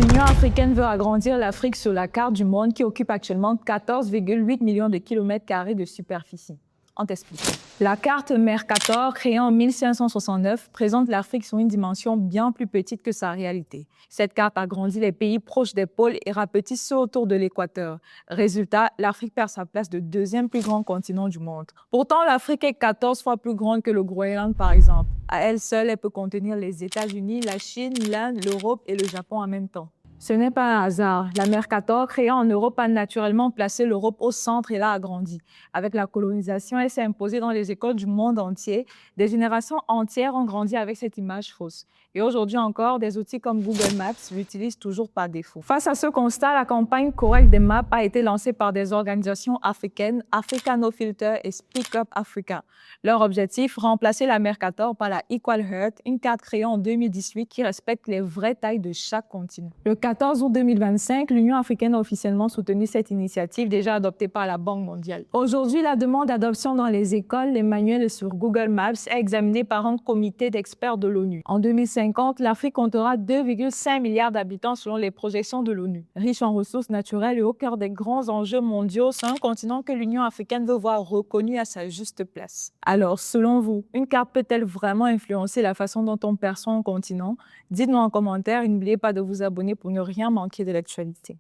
L'Union africaine veut agrandir l'Afrique sur la carte du monde qui occupe actuellement 14,8 millions de kilomètres carrés de superficie. On t'explique. La carte Mercator, créée en 1569, présente l'Afrique sur une dimension bien plus petite que sa réalité. Cette carte agrandit les pays proches des pôles et rapetisse ceux autour de l'équateur. Résultat, l'Afrique perd sa place de deuxième plus grand continent du monde. Pourtant, l'Afrique est 14 fois plus grande que le Groenland, par exemple. À elle seule, elle peut contenir les États-Unis, la Chine, l'Inde, l'Europe et le Japon en même temps. Ce n'est pas un hasard. La Mercator, créée en Europe, a naturellement placé l'Europe au centre et l'a agrandie. Avec la colonisation, elle s'est imposée dans les écoles du monde entier. Des générations entières ont grandi avec cette image fausse. Et aujourd'hui encore, des outils comme Google Maps l'utilisent toujours par défaut. Face à ce constat, la campagne Correct des Maps a été lancée par des organisations africaines, Africa No Filter et Speak Up Africa. Leur objectif, remplacer la Mercator par la Equal Earth, une carte créée en 2018 qui respecte les vraies tailles de chaque continent. Le 14 août 2025, l'Union africaine a officiellement soutenu cette initiative déjà adoptée par la Banque mondiale. Aujourd'hui, la demande d'adoption dans les écoles, les manuels sur Google Maps est examinée par un comité d'experts de l'ONU. En 2050, l'Afrique comptera 2,5 milliards d'habitants selon les projections de l'ONU. Riche en ressources naturelles et au cœur des grands enjeux mondiaux, c'est un continent que l'Union africaine veut voir reconnu à sa juste place. Alors, selon vous, une carte peut-elle vraiment influencer la façon dont on perçoit un continent? Dites-nous en commentaire et n'oubliez pas de vous abonner pour ne rien manquer de l'actualité.